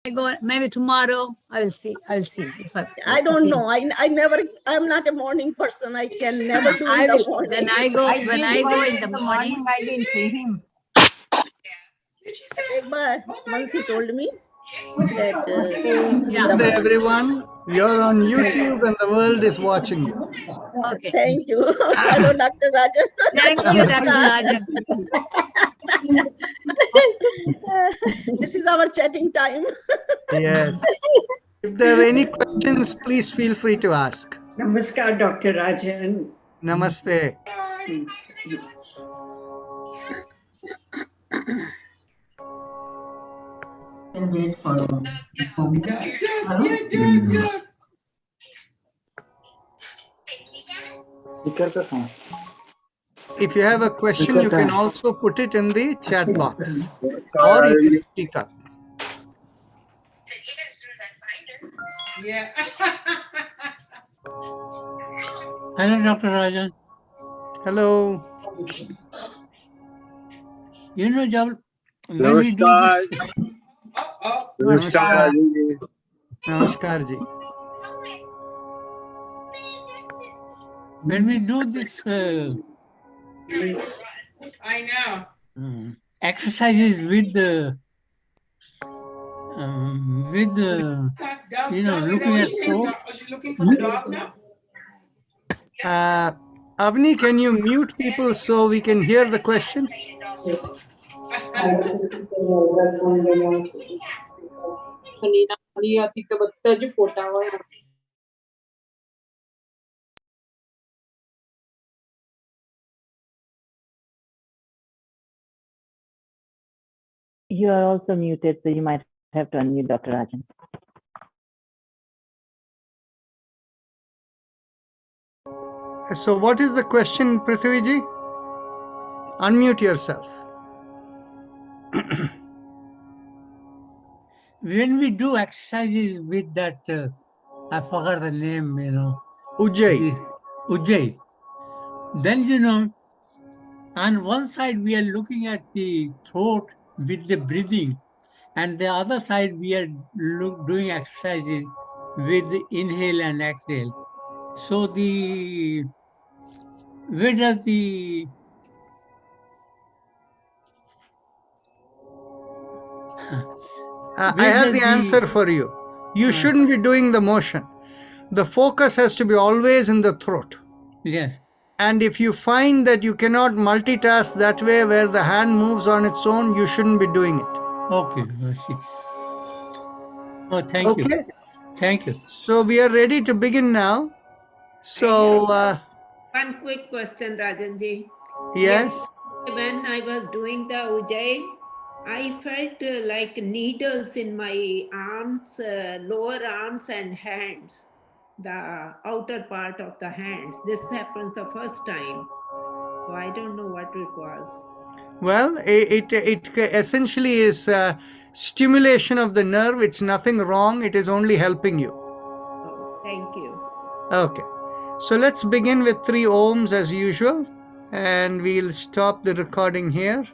I go, maybe tomorrow. I will see. If I don't know. I'm not a morning person. I can never do I in the will. morning. When I go in the morning, I didn't see him. But once he told me that Namaste, everyone. You're on YouTube and the world is watching you. okay. Thank you. Hello, Dr. Rajan. Thank you, Dr. Rajan. This is our chatting time. Yes. If there are any questions, please feel free to ask. Namaskar, Dr. Rajan. Namaste. If you have a question, you can also put it in the chat box or you can speak up. Yeah. Hello, Dr. Rajan. Hello. You know, Jab, when we do this, Namaskar. Namaskar ji. when we do this I know. exercises with the, you know, looking at throat. She's looking for the dog now. Avni, can you mute people so we can hear the question? You are also muted, so you might have to unmute Dr. Rajan. So what is the question, Prithviji? Unmute yourself. When we do exercises with that, I forgot the name, you know. Ujjayi. Ujjayi. Then, you know, on one side we are looking at the throat with the breathing, and the other side we are doing exercises with the inhale and exhale. So where does the I have the answer for you. You shouldn't be doing the motion. The focus has to be always in the throat. Yes. And if you find that you cannot multitask that way where the hand moves on its own, you shouldn't be doing it. Okay, I see. Oh, thank you. Thank you. So we are ready to begin now. So, one quick question, Rajanji. yes. When I was doing the Ujjayi, I felt like needles in my arms, lower arms and hands, the outer part of the hands. This happens the first time. So I don't know what it was. Well, it essentially is stimulation of the nerve. It's nothing wrong. It is only helping you. Oh, thank you. Okay. So let's begin with 3 ohms as usual. And we'll stop the recording here.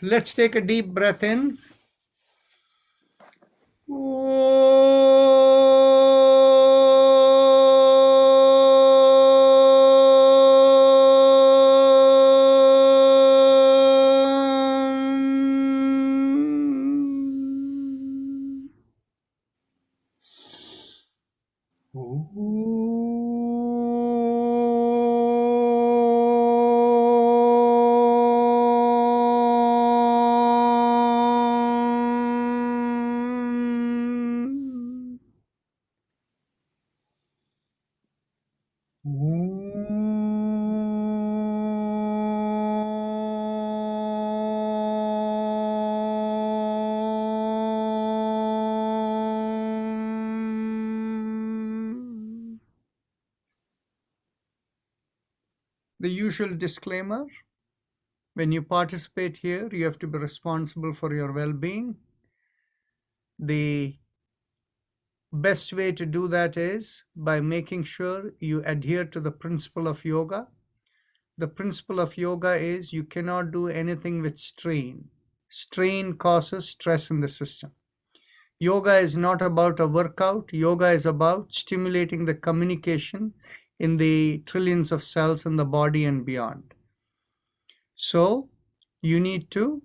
Let's take a deep breath in. The usual disclaimer: when you participate here, you have to be responsible for your well-being. The best way to do that is by making sure you adhere to the principle of yoga. The principle of yoga is you cannot do anything with strain. Strain causes stress in the system. Yoga is not about a workout. Yoga is about stimulating the communication in the trillions of cells in the body and beyond. So you need to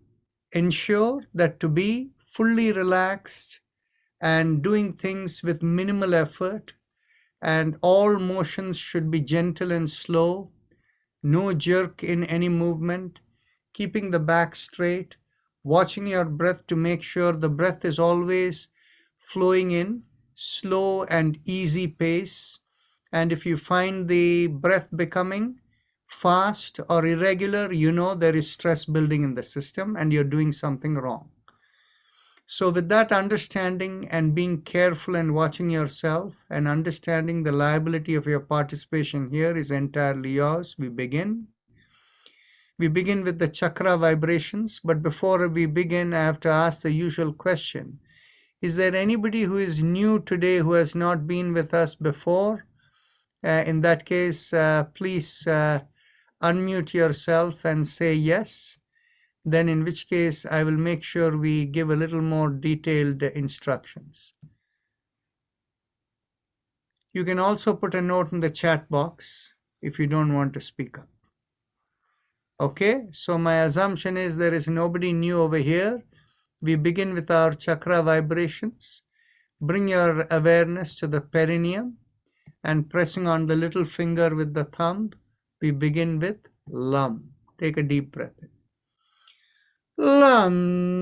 ensure that to be fully relaxed and doing things with minimal effort, and all motions should be gentle and slow, no jerk in any movement, keeping the back straight, watching your breath to make sure the breath is always flowing in slow and easy pace. And if you find the breath becoming fast or irregular, you know there is stress building in the system and you're doing something wrong. So with that understanding and being careful and watching yourself and understanding the liability of your participation here is entirely yours, we begin. We begin with the chakra vibrations, but before we begin, I have to ask the usual question. Is there anybody who is new today who has not been with us before? In that case, please unmute yourself and say yes. Then in which case, I will make sure we give a little more detailed instructions. You can also put a note in the chat box if you don't want to speak up. Okay, so my assumption is there is nobody new over here. We begin with our chakra vibrations. Bring your awareness to the perineum and pressing on the little finger with the thumb, we begin with Lam. Take a deep breath in. Lam.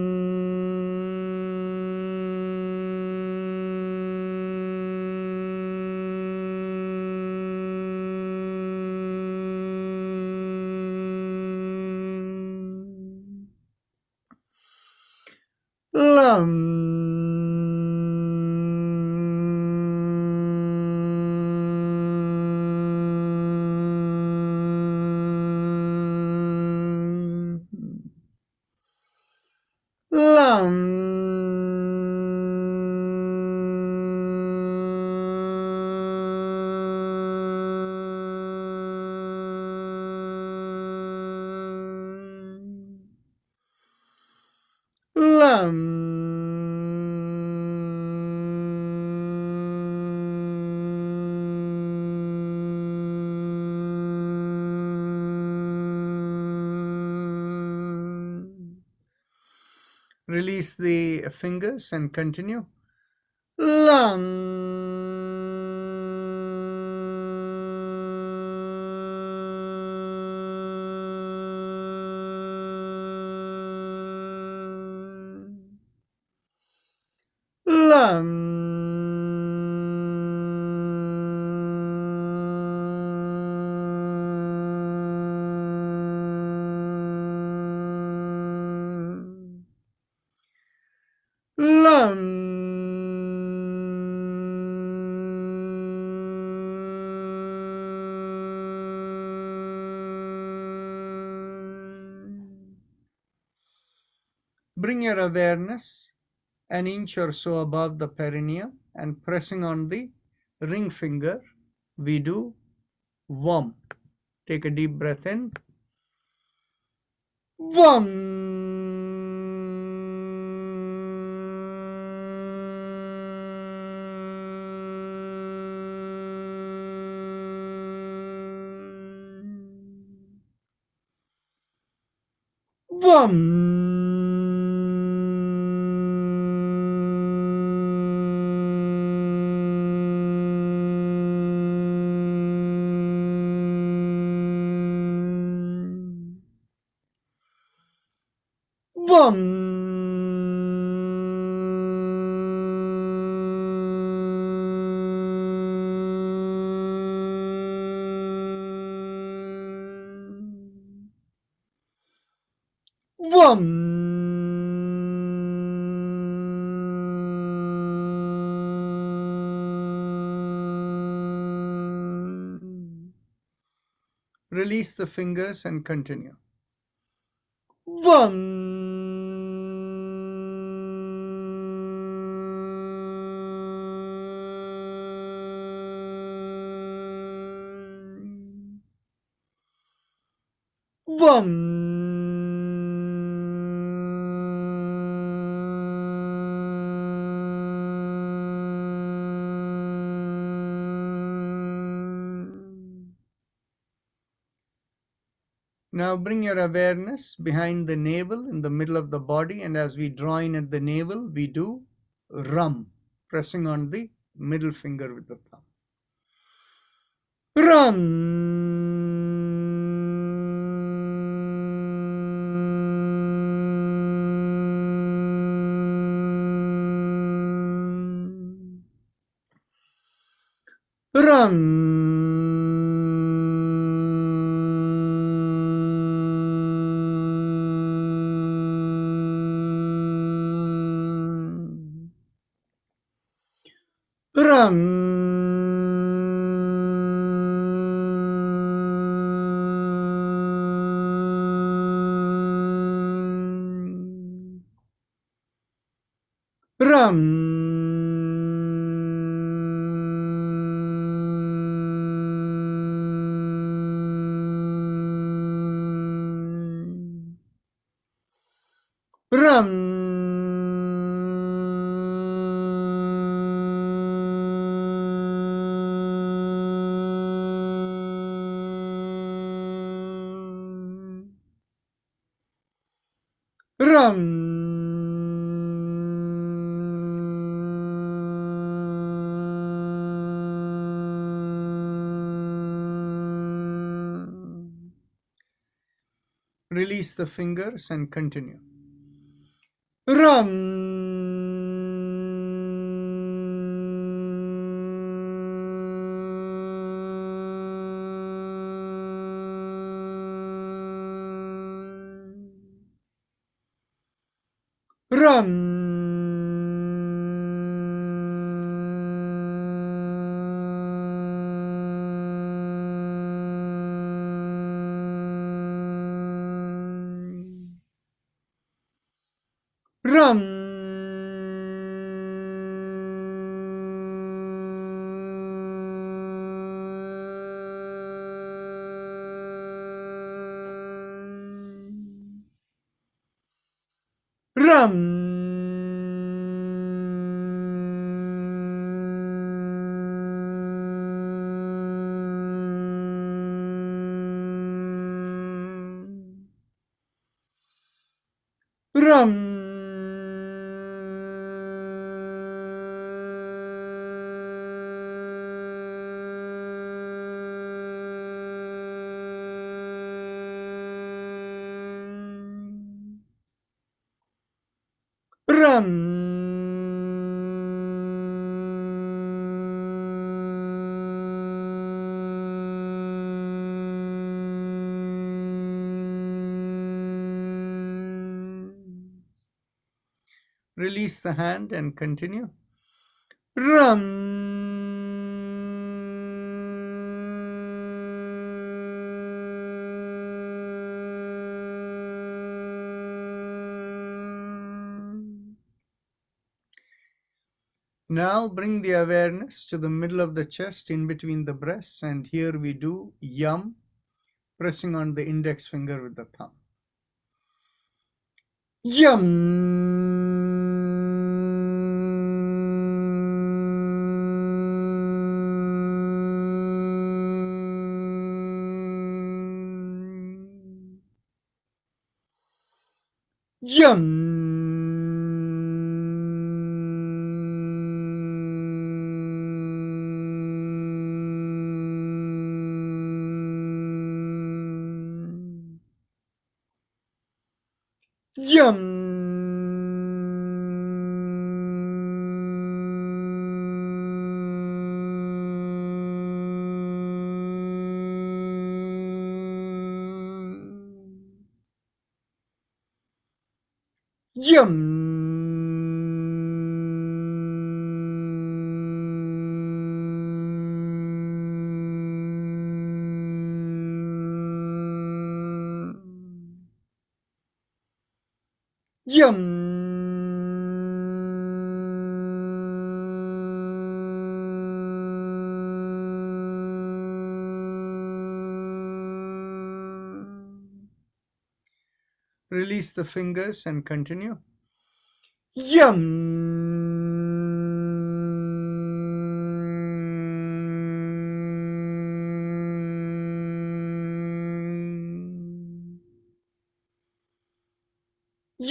Release the fingers and continue. Bring your awareness an inch or so above the perineum and pressing on the ring finger, we do Vam. Take a deep breath in. Vam. Vam. Release the fingers and continue. Now bring your awareness behind the navel in the middle of the body, and as we draw in at the navel, we do rum, pressing on the middle finger with the thumb. Rum. Rum. Rum. Rum. Rum. Release the fingers and continue. Rum. Rum. Rum. Rum. Rum. Rum. Release the hand and continue. Rum. Now bring the awareness to the middle of the chest in between the breasts, and here we do yum, pressing on the index finger with the thumb. Yum. Yum. Yum. Yum. Release the fingers and continue. Yum.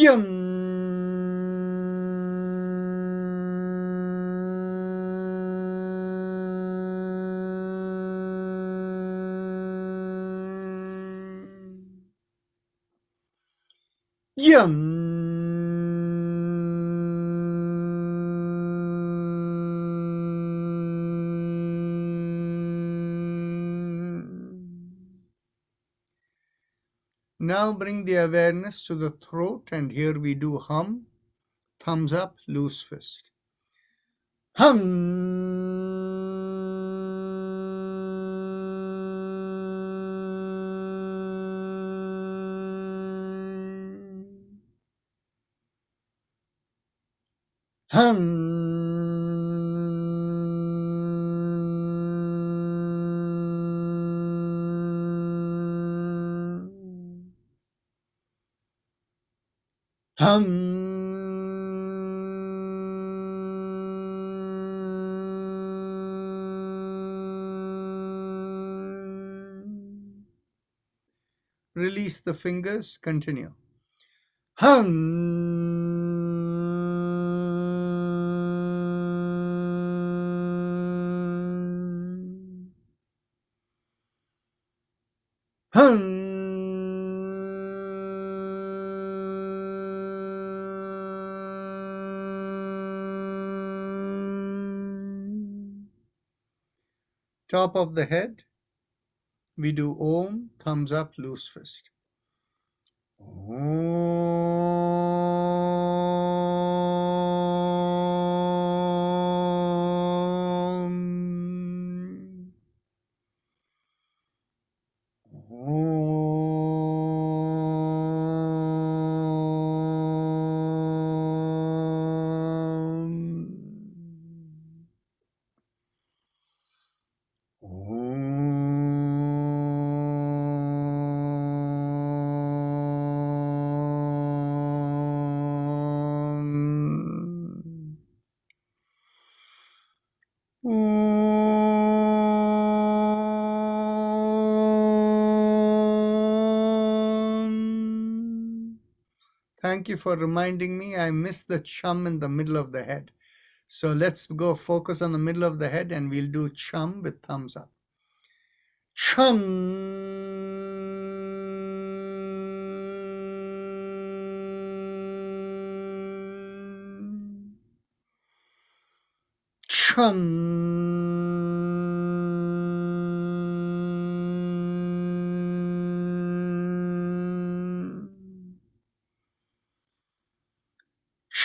Yum. Yum. Now bring the awareness to the throat, and here we do hum, thumbs up, loose fist. Release the fingers, continue. Top of the head, we do Om, thumbs up, loose fist. Om. Thank you for reminding me. I missed the chum in the middle of the head. So let's go focus on the middle of the head, and we'll do chum with thumbs up. Chum. Chum.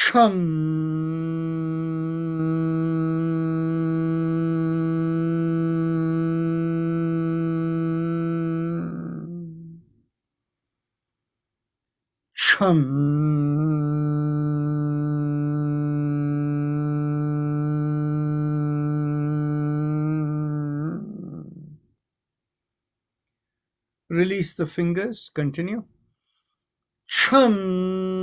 Chum. Release the fingers, continue. Chum.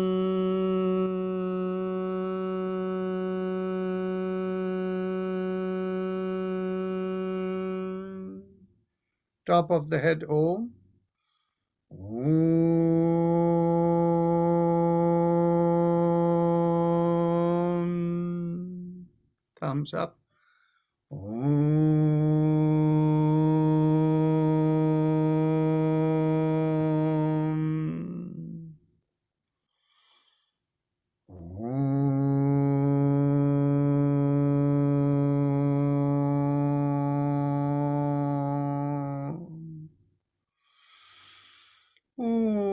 Top of the head, Om. Om. Thumbs up. Om. Om.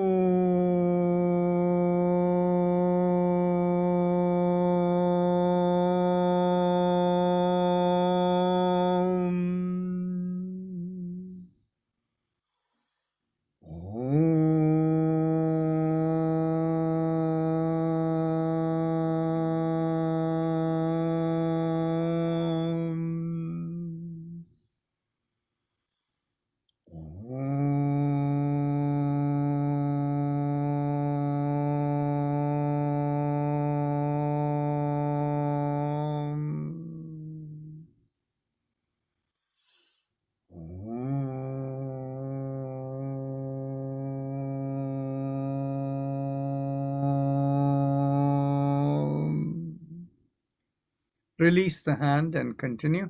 Release the hand and continue.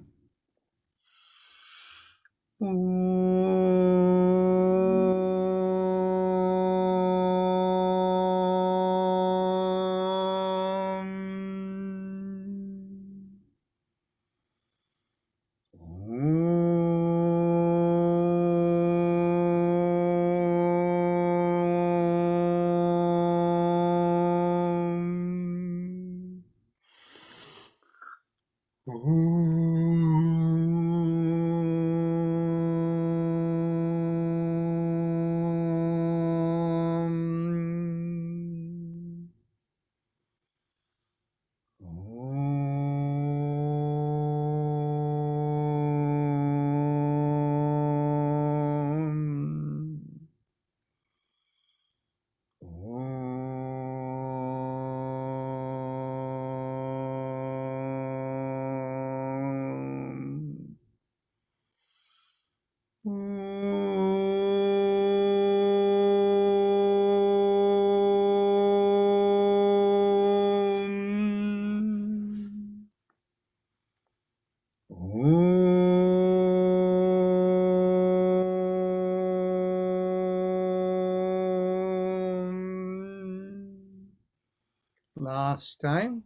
Last time.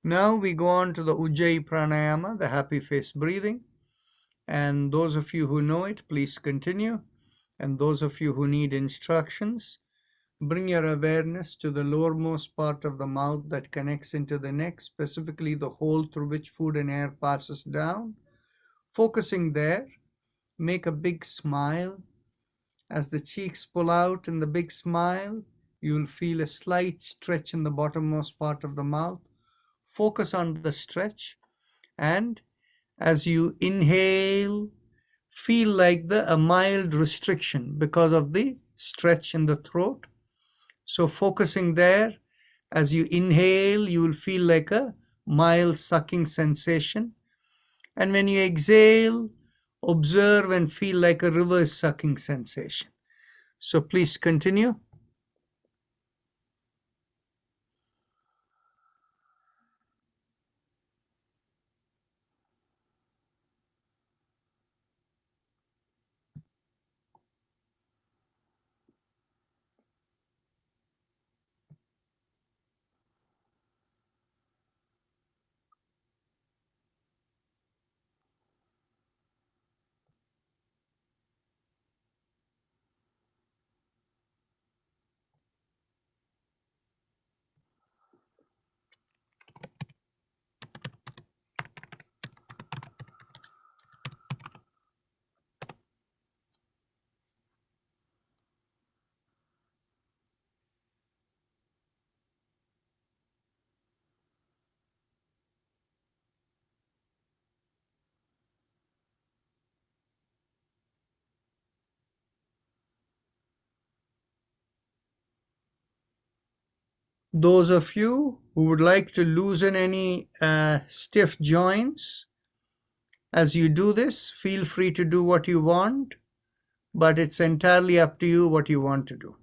Now we go on to the Ujjayi Pranayama, the happy face breathing. And those of you who know it, please continue. And those of you who need instructions, bring your awareness to the lowermost part of the mouth that connects into the neck, specifically the hole through which food and air passes down. Focusing there, make a big smile. As the cheeks pull out in the big smile, you will feel a slight stretch in the bottommost part of the mouth. Focus on the stretch, and as you inhale, feel like a mild restriction because of the stretch in the throat. So focusing there, as you inhale, you will feel like a mild sucking sensation. And when you exhale, observe and feel like a reverse sucking sensation. So please continue. Those of you who would like to loosen any stiff joints, as you do this, feel free to do what you want, but it's entirely up to you what you want to do.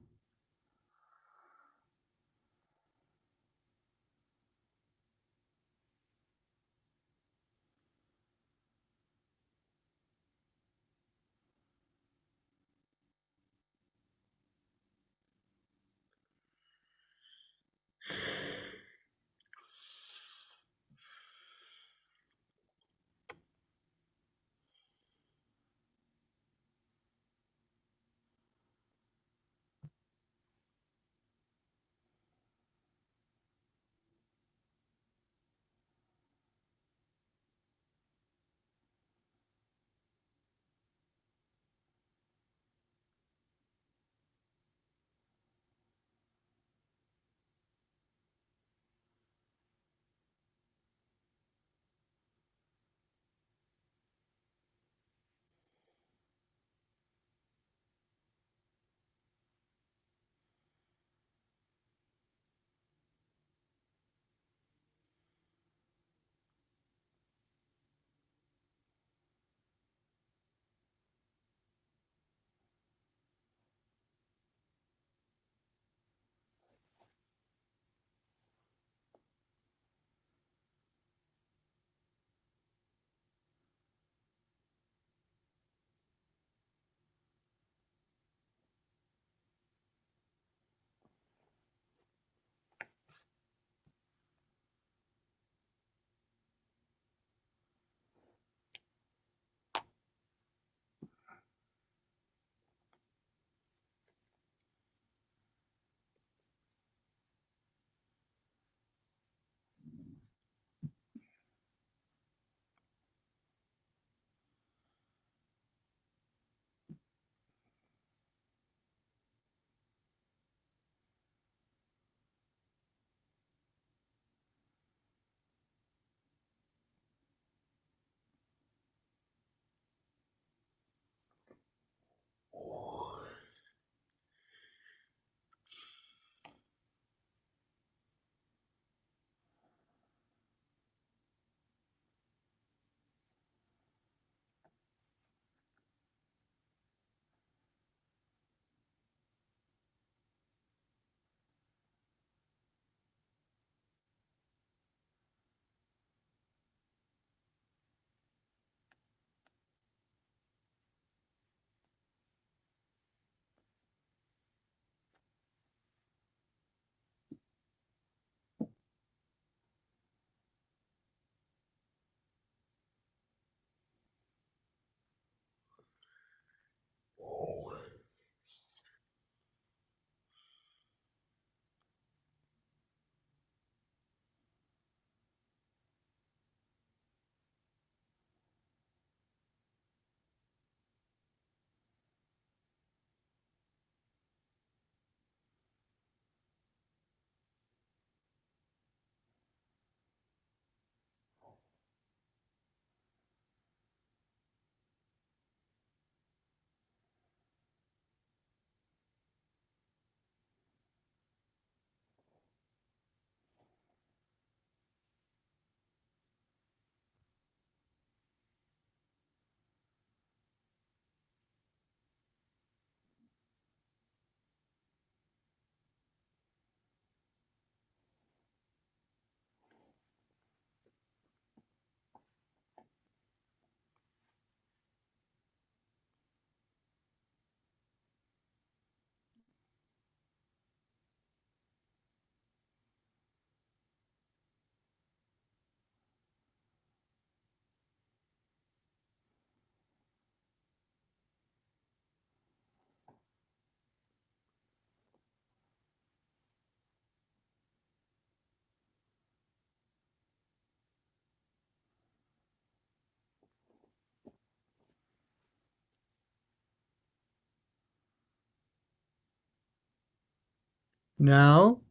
Now,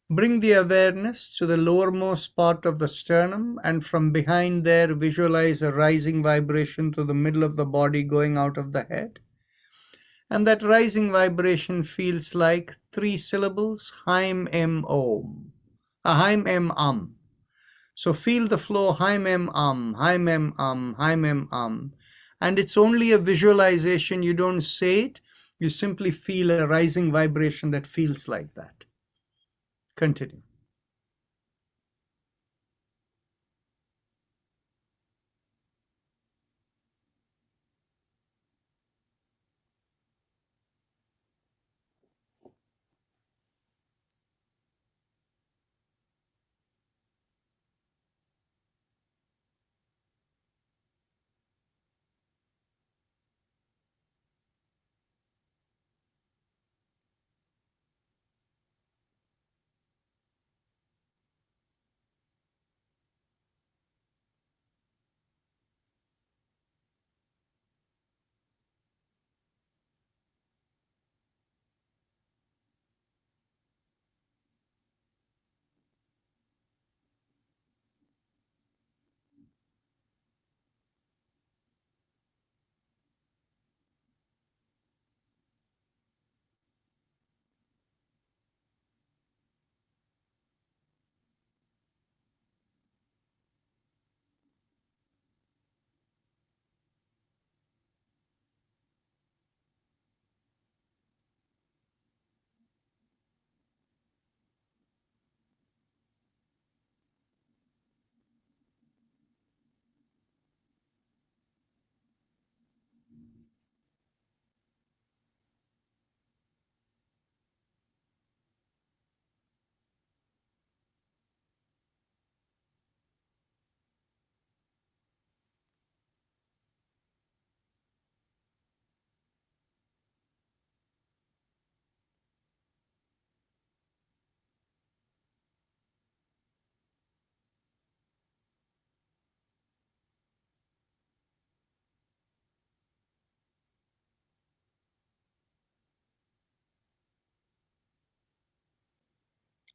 bring the awareness to the lowermost part of the sternum, and from behind there, visualize a rising vibration to the middle of the body going out of the head. And that rising vibration feels like 3 syllables, Haim Em Om. Haim Em. So feel the flow, Haim Em Haim Em Haim Em. And it's only a visualization, you don't say it, you simply feel a rising vibration that feels like that. Continue.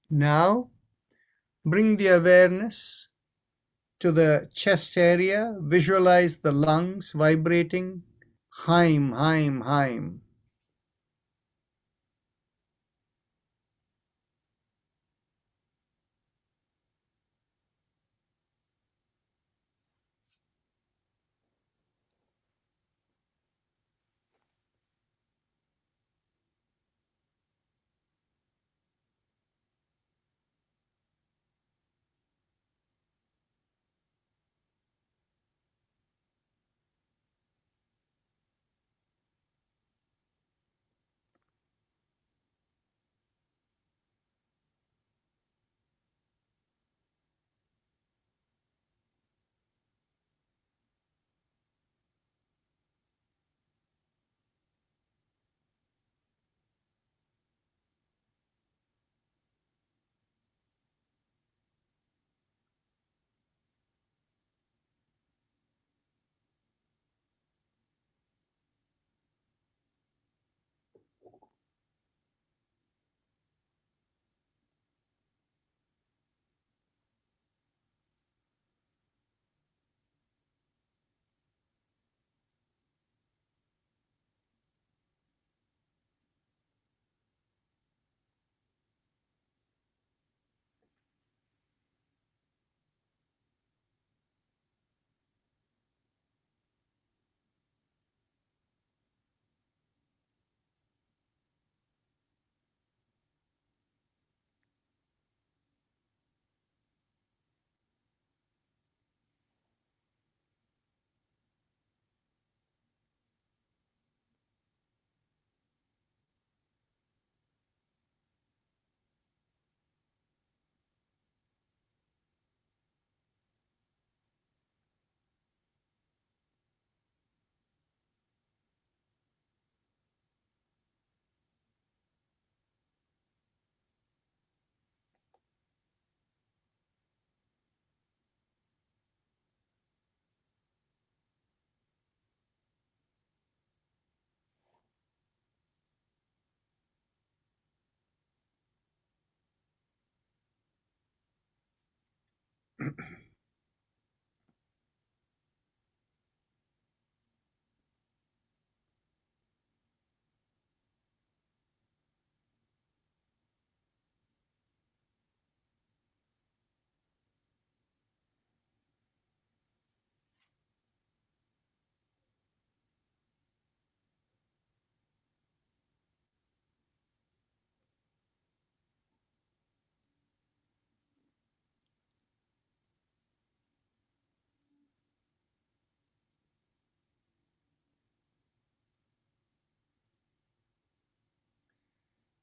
Now, bring the awareness to the chest area. Visualize the lungs vibrating. Haim, Haim, Haim.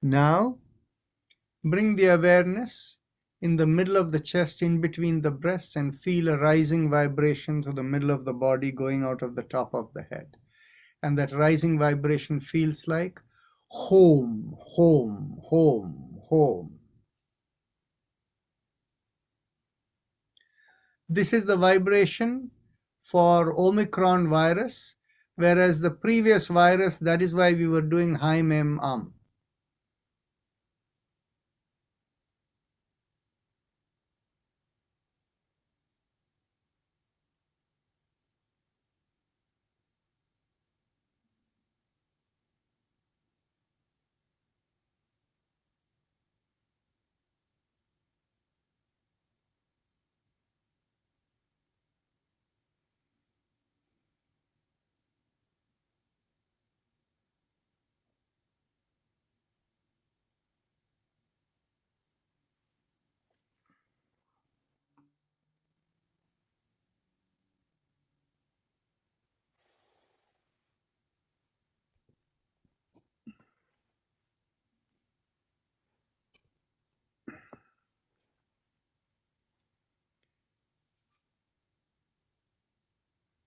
Now, bring the awareness in the middle of the chest, in between the breasts, and feel a rising vibration to the middle of the body going out of the top of the head. And that rising vibration feels like home, home, home, home. This is the vibration for Omicron virus, whereas the previous virus, that is why we were doing Hi Mem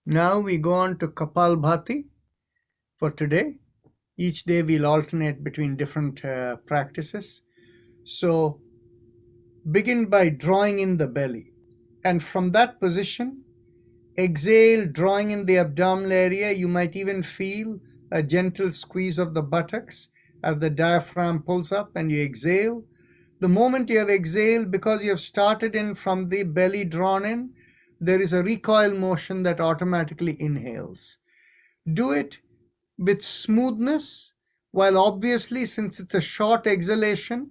Now we go on to Kapalbhati for today. Each day we'll alternate between different practices. So begin by drawing in the belly. And from that position, exhale, drawing in the abdominal area. You might even feel a gentle squeeze of the buttocks as the diaphragm pulls up, and you exhale. The moment you have exhaled, because you have started in from the belly drawn in, there is a recoil motion that automatically inhales. Do it with smoothness, while obviously, since it's a short exhalation,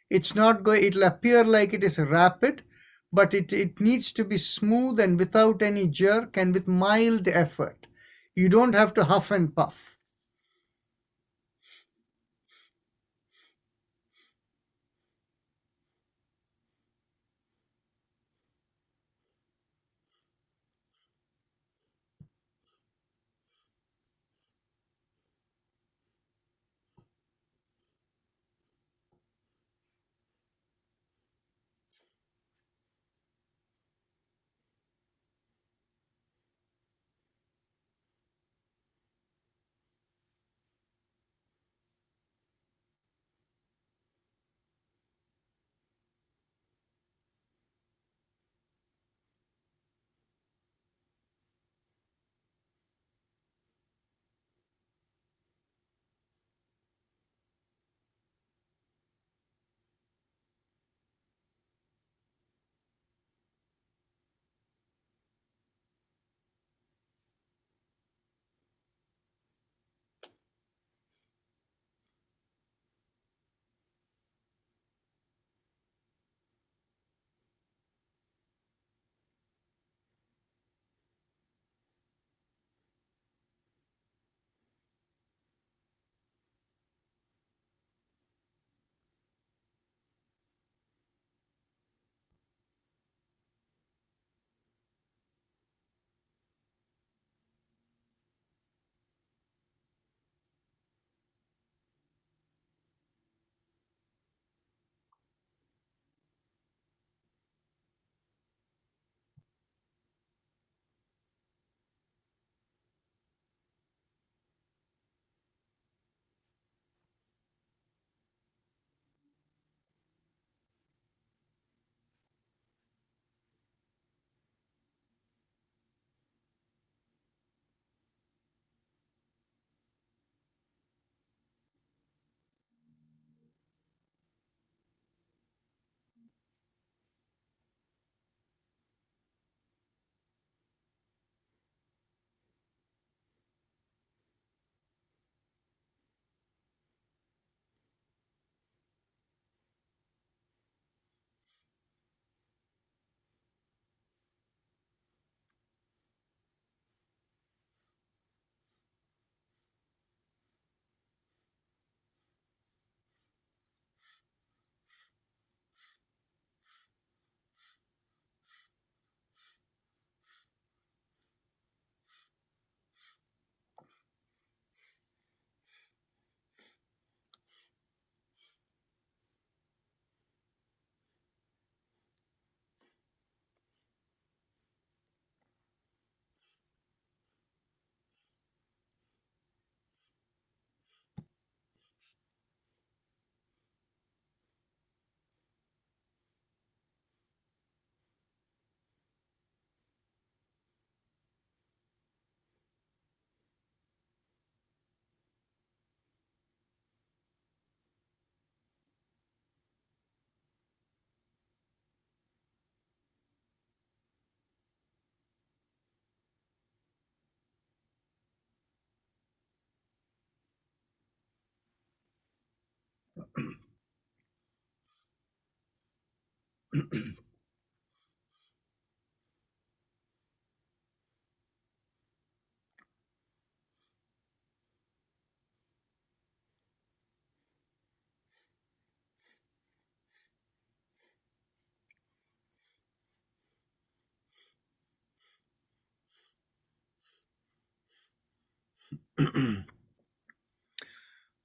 it'll appear like it is rapid, but it needs to be smooth and without any jerk and with mild effort. You don't have to huff and puff.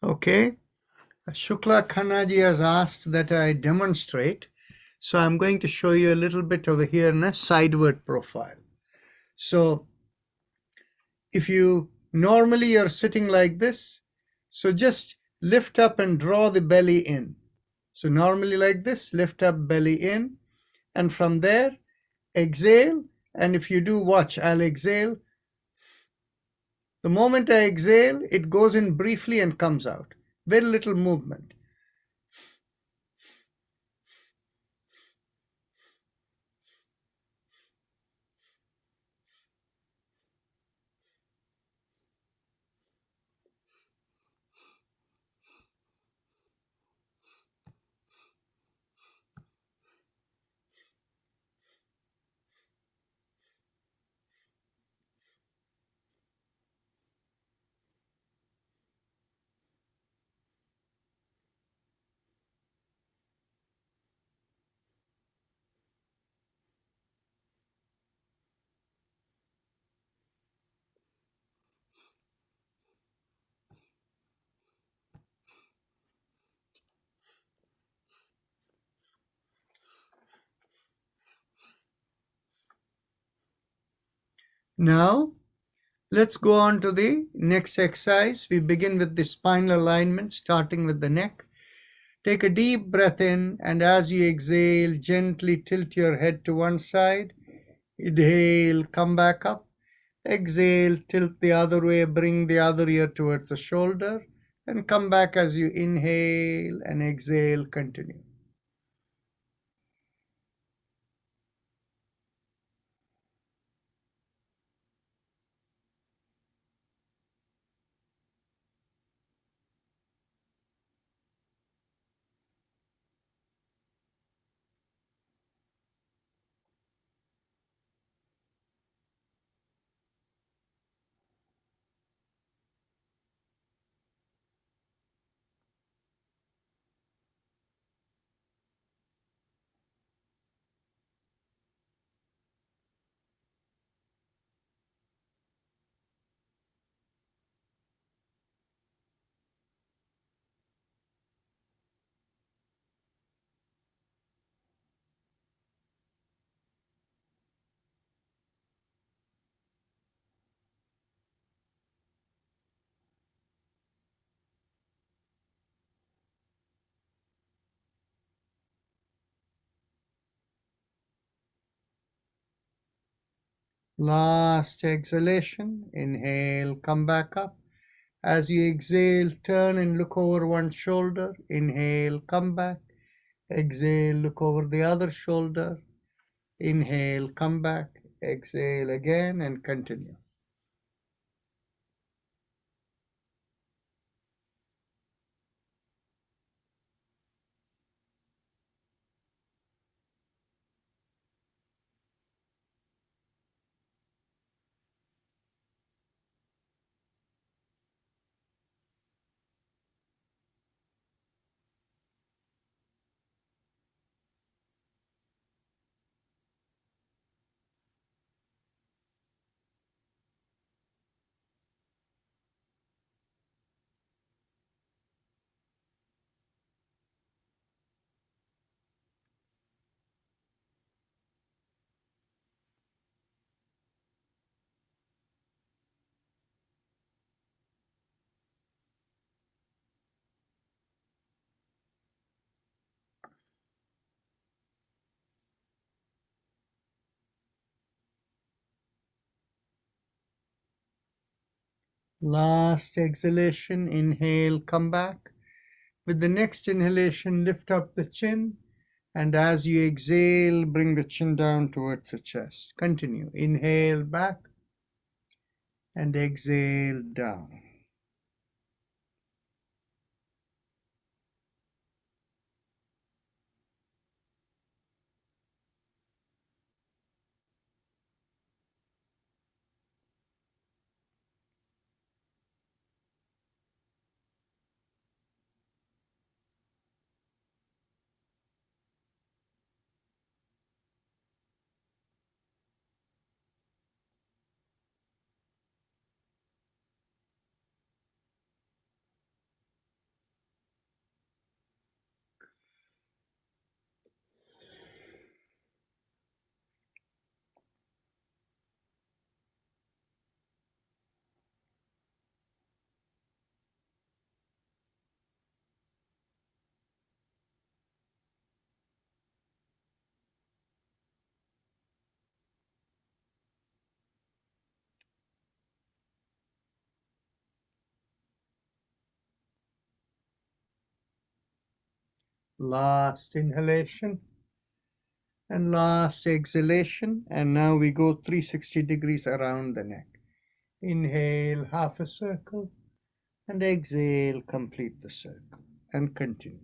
Okay. Shukla Khannaji has asked that I demonstrate. So I'm going to show you a little bit over here in a sideward profile. So if you normally you're sitting like this, so just lift up and draw the belly in. So normally like this, lift up, belly in, and from there, exhale. And if you do, watch, I'll exhale. The moment I exhale, it goes in briefly and comes out. Very little movement. Now, let's go on to the next exercise. We begin with the spinal alignment, starting with the neck. Take a deep breath in, and as you exhale, gently tilt your head to one side. Inhale, come back up. Exhale, tilt the other way, bring the other ear towards the shoulder, and come back as you inhale and exhale, continue. Last exhalation, inhale, come back up. As you exhale, turn and look over one shoulder. Inhale, come back. Exhale, look over the other shoulder. Inhale, come back. Exhale again and continue. Last exhalation, inhale, come back. With the next inhalation, lift up the chin. And as you exhale, bring the chin down towards the chest. Continue. Inhale back and exhale down. Last inhalation and last exhalation. And now we go 360 degrees around the neck. Inhale half a circle and exhale, complete the circle and continue.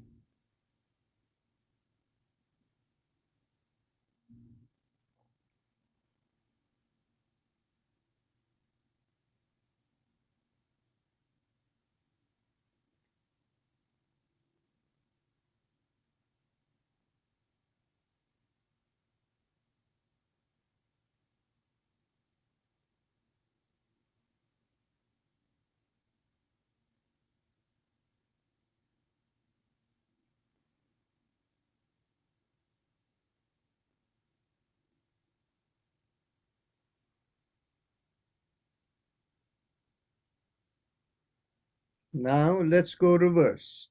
Now let's go reverse.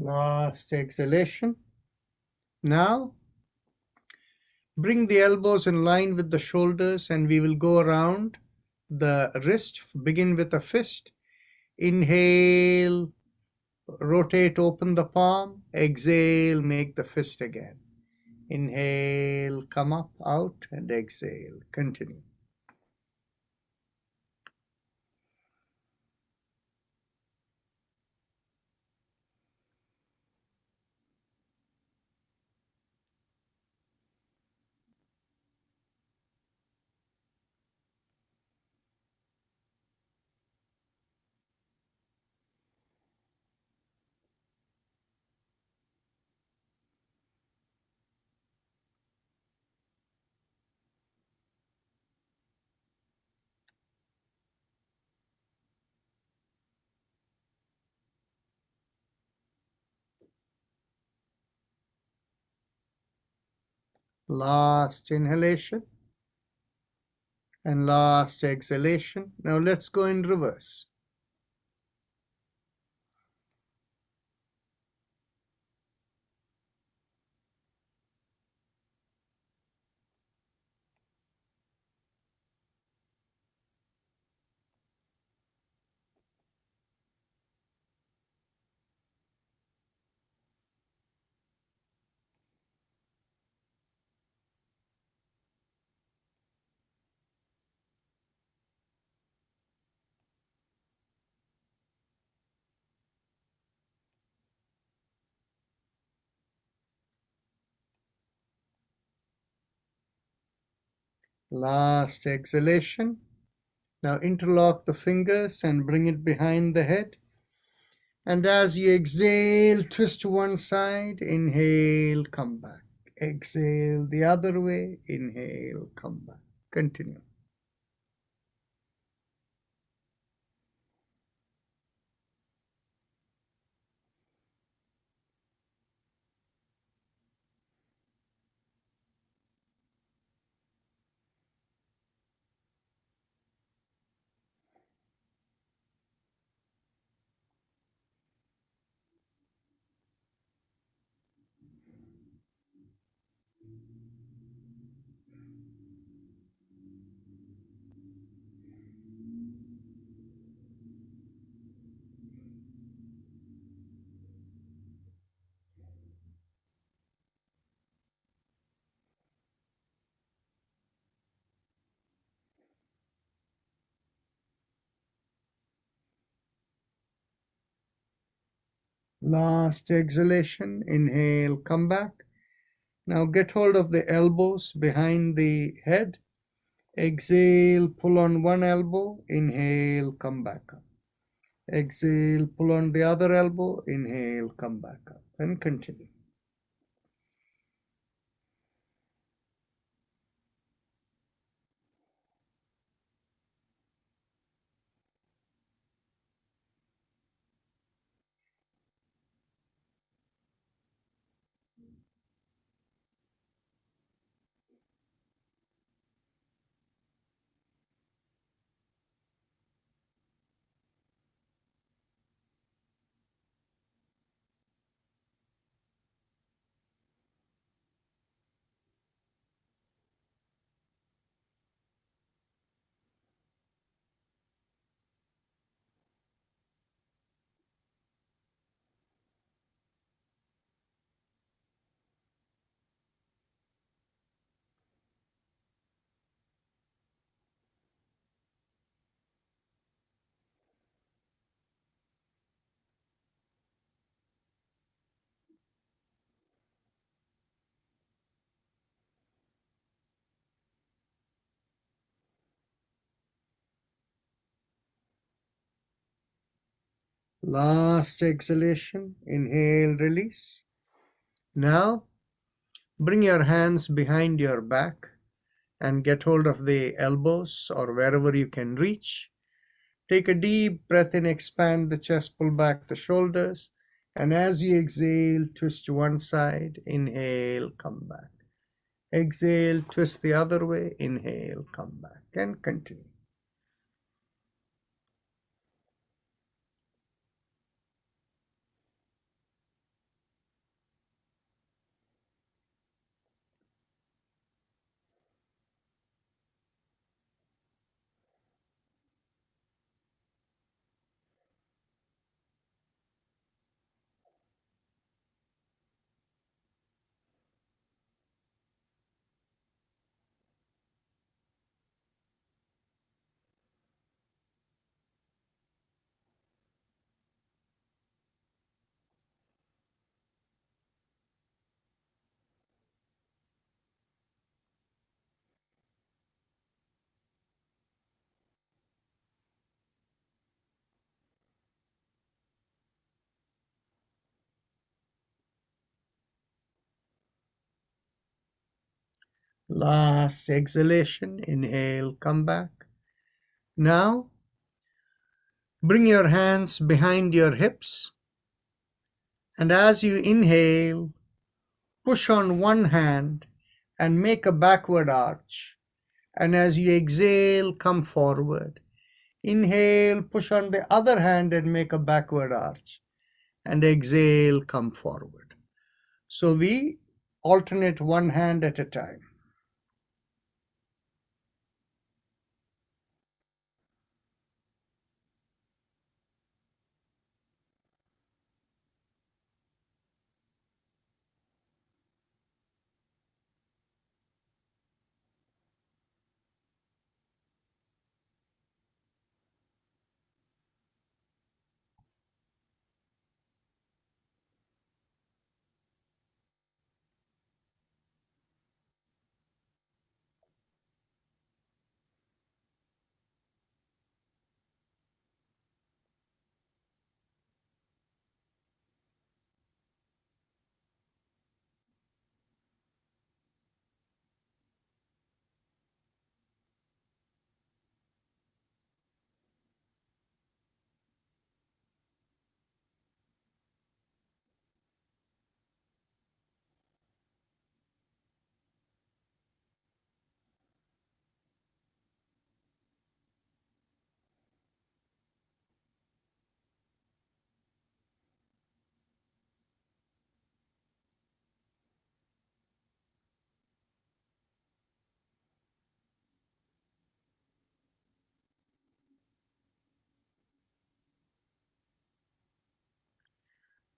Last exhalation. Now bring the elbows in line with the shoulders and we will go around the wrist. Begin with a fist. Inhale, rotate, open the palm. Exhale, make the fist again. Inhale, come up, out, and exhale. Continue. Last inhalation and last exhalation. Now let's go in reverse. Last exhalation. Now interlock the fingers and bring it behind the head. And as you exhale, twist to one side. Inhale, come back. Exhale the other way. Inhale, come back. Continue. Last exhalation. Inhale, come back. Now get hold of the elbows behind the head. Exhale, pull on one elbow. Inhale, come back up. Exhale, pull on the other elbow. Inhale, come back up. And continue. Last exhalation, inhale, release. Now, bring your hands behind your back and get hold of the elbows or wherever you can reach. Take a deep breath in, expand the chest, pull back the shoulders. And as you exhale, twist to one side, inhale, come back. Exhale, twist the other way, inhale, come back, and continue. Last exhalation, inhale, come back. Now, bring your hands behind your hips. And as you inhale, push on one hand and make a backward arch. And as you exhale, come forward. Inhale, push on the other hand and make a backward arch. And exhale, come forward. So we alternate one hand at a time.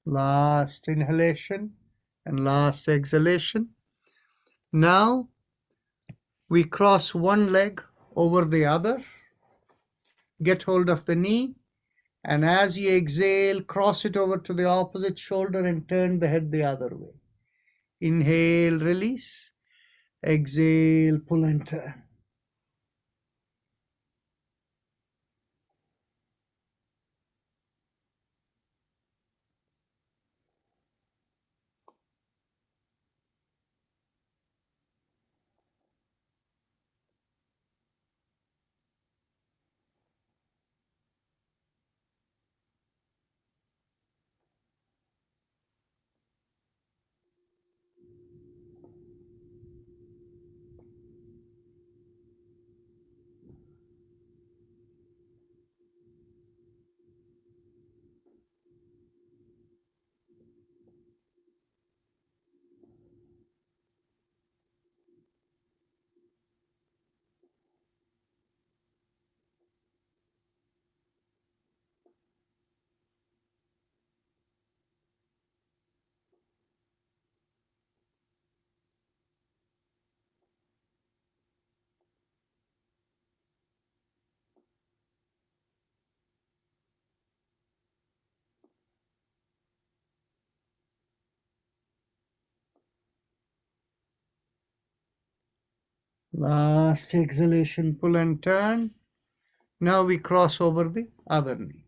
Last inhalation and last exhalation. Now we cross one leg over the other. Get hold of the knee. And as you exhale, cross it over to the opposite shoulder and turn the head the other way. Inhale, release. Exhale, pull and turn. Last exhalation, pull and turn. Now we cross over the other knee.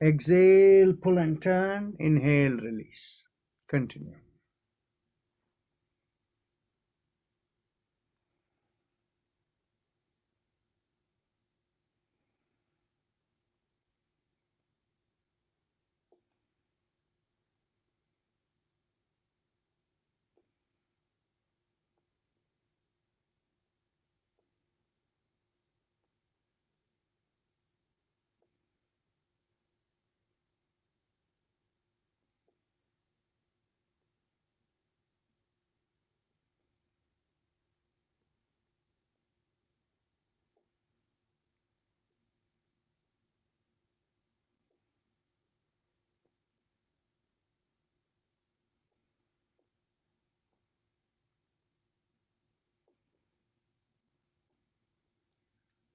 Exhale, pull and turn. Inhale, release. Continue.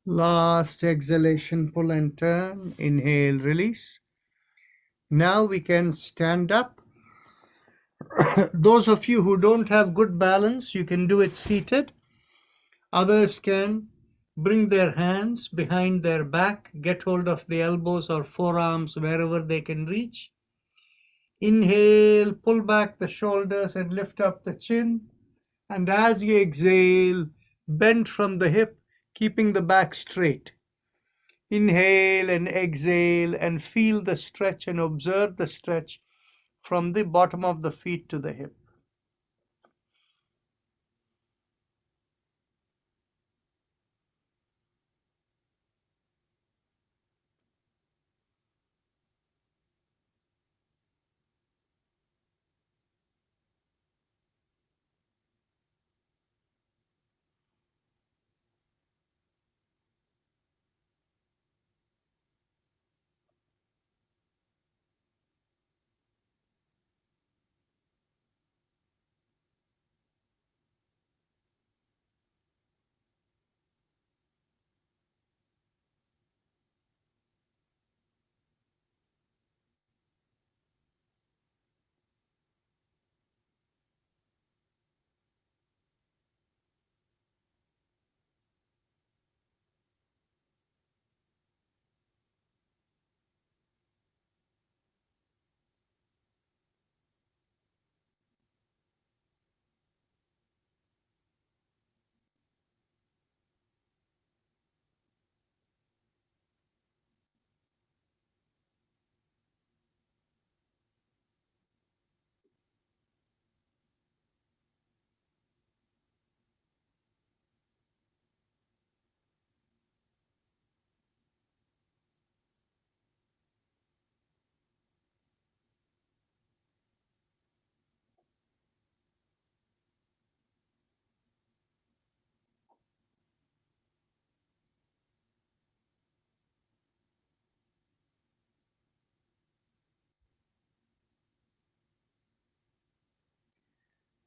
Last exhalation, pull and turn. Inhale, release. Now we can stand up. Those of you who don't have good balance, you can do it seated. Others can bring their hands behind their back, get hold of the elbows or forearms wherever they can reach. Inhale, pull back the shoulders and lift up the chin. And as you exhale, bend from the hip, keeping the back straight. Inhale and exhale and feel the stretch and observe the stretch from the bottom of the feet to the hip.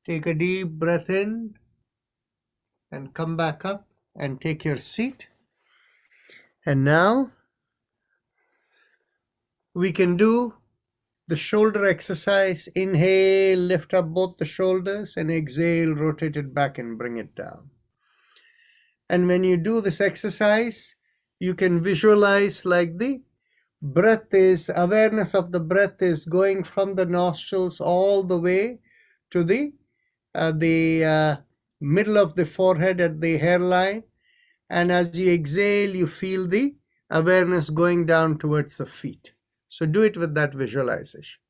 Take a deep breath in and come back up and take your seat. And now we can do the shoulder exercise. Inhale, lift up both the shoulders, and exhale, rotate it back and bring it down. And when you do this exercise, you can visualize like the breath is, awareness of the breath is going from the nostrils all the way to the middle of the forehead at the hairline. And as you exhale, you feel the awareness going down towards the feet. So do it with that visualization.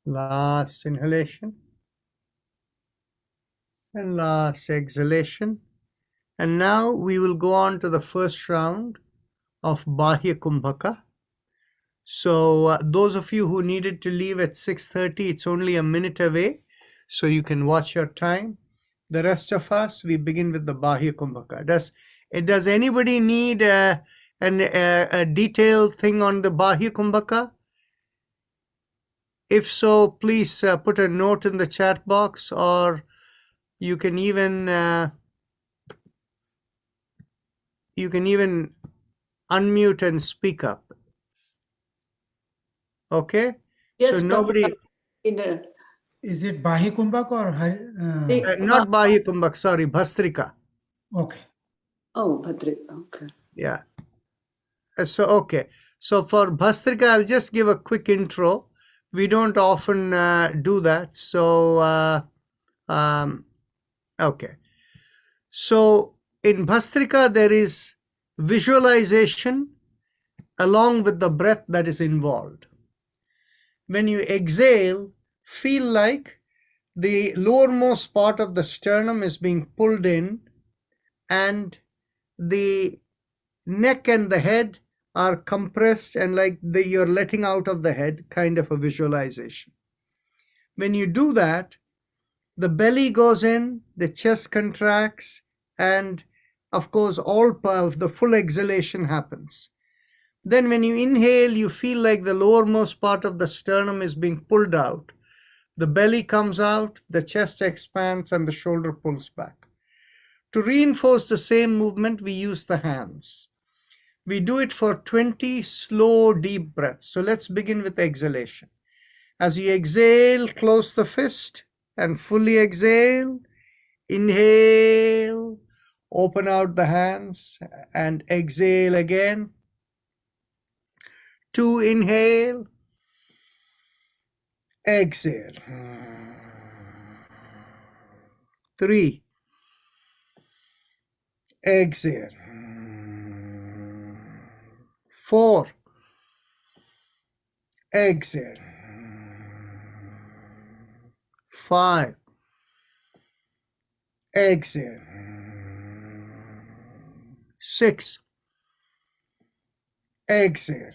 Last inhalation. And last exhalation. And now we will go on to the first round of Bahya Kumbhaka. So those of you who needed to leave at 6:30, it's only a minute away, so you can watch your time. The rest of us, we begin with the Bahya Kumbhaka. Does anybody need a detailed thing on the Bahya Kumbhaka? If so, please put a note in the chat box, or you can even unmute and speak up. Okay? Yes, So nobody, Is it Bahi Kumbhak or not Bahya Kumbhaka, sorry, Bhastrika. okay? Oh, Bhastrika. Okay. Yeah. Okay. So for Bhastrika, I'll just give a quick intro. We don't often do that. So, okay. So in Bhastrika, there is visualization along with the breath that is involved. When you exhale, feel like the lowermost part of the sternum is being pulled in, and the neck and the head are compressed, and like you're letting out of the head, kind of a visualization. When you do that, the belly goes in, the chest contracts, and of course all of the full exhalation happens. Then when you inhale, you feel like the lowermost part of the sternum is being pulled out. The belly comes out, the chest expands, and the shoulder pulls back. To reinforce the same movement, we use the hands. We do it for 20 slow, deep breaths. So let's begin with exhalation. As you exhale, close the fist and fully exhale. Inhale, open out the hands and exhale again. 2, inhale, exhale. 3, exhale. 4, exhale. 5, exhale. 6, exhale.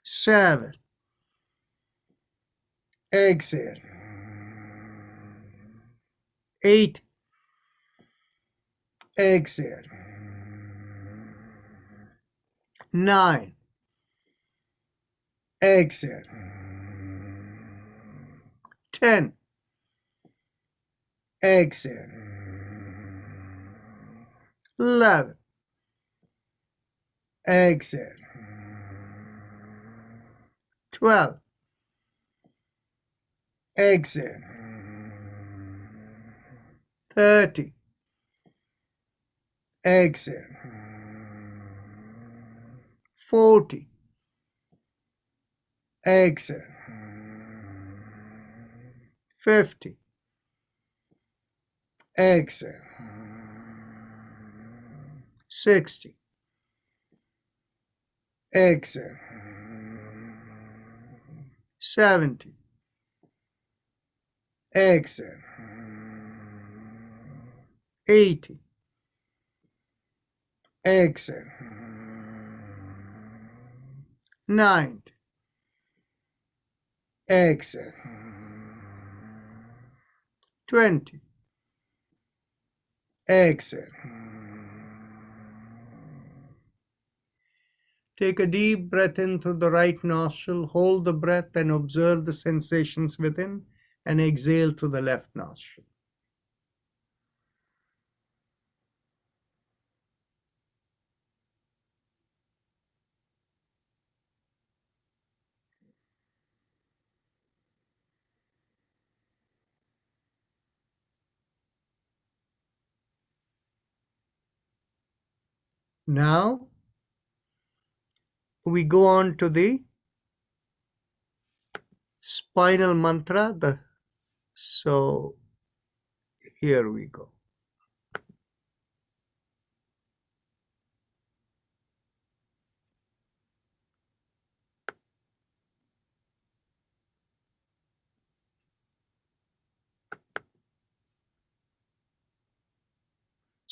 7, exhale. 8, exhale. 9, exhale. 10, exhale. 11, exhale. 12, exhale. 30, exhale. 40, exhale. 50, exhale. 60, exhale. 70, exhale. 80, exhale. 90, exhale. 20, exhale. Take a deep breath in through the right nostril, hold the breath and observe the sensations within, and exhale through the left nostril. Now we go on to the Spinal Mantra. So here we go.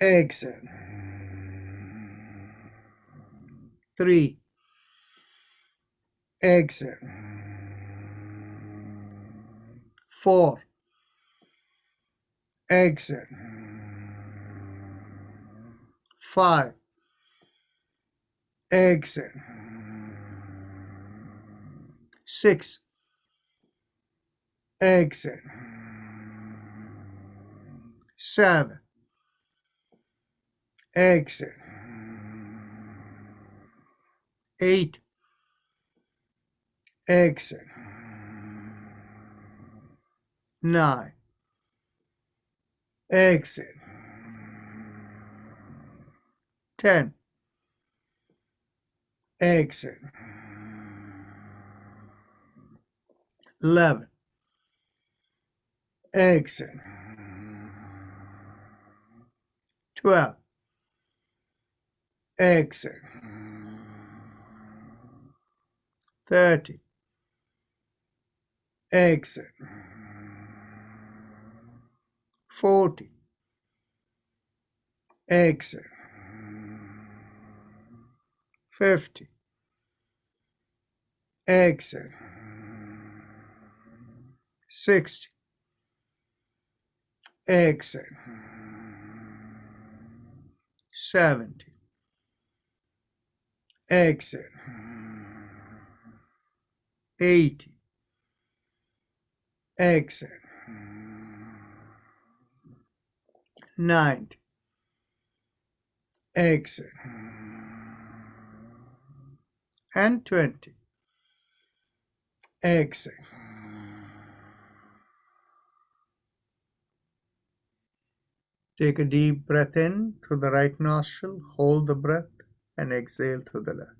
exhale. 3, exhale. 4, exhale. 5, exhale. 6, exhale. 7, exhale. 8, exhale. 9, exhale. 10, exhale. 11, exhale. 12, exhale. 30, exhale. 40, exhale. 50, exhale. 60, exhale. 70, exhale. 80, exhale. 90, exhale. And 20, exhale. Take a deep breath in through the right nostril, hold the breath, and exhale through the left.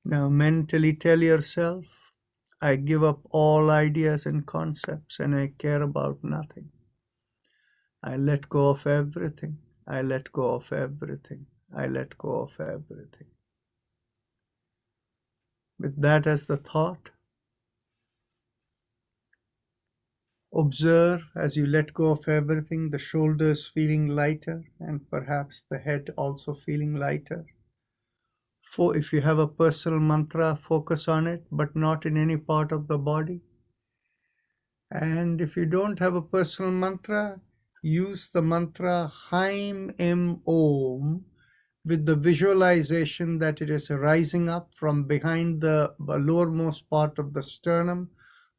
Now mentally tell yourself, I give up all ideas and concepts and I care about nothing. I let go of everything. I let go of everything. I let go of everything. With that as the thought, observe as you let go of everything, the shoulders feeling lighter and perhaps the head also feeling lighter. For if you have a personal mantra, focus on it, but not in any part of the body. And if you don't have a personal mantra, use the mantra Haim Em Om with the visualization that it is rising up from behind the lowermost part of the sternum,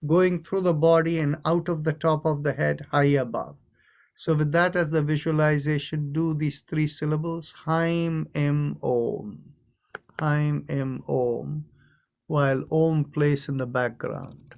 going through the body and out of the top of the head high above. So with that as the visualization, do these 3 syllables, Haim Em Om. Haim Em Om, while Om plays in the background.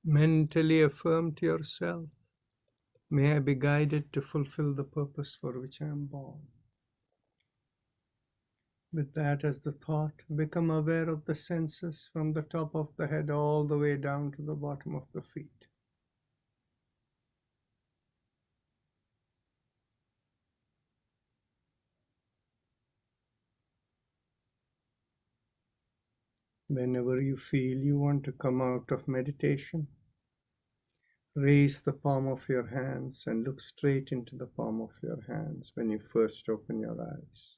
Mentally affirm to yourself, may I be guided to fulfill the purpose for which I am born. With that as the thought, become aware of the senses from the top of the head all the way down to the bottom of the feet. Whenever you feel you want to come out of meditation, raise the palm of your hands and look straight into the palm of your hands when you first open your eyes.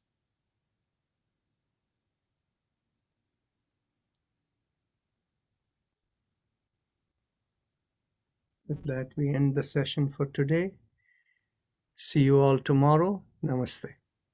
With that, we end the session for today. See you all tomorrow. Namaste.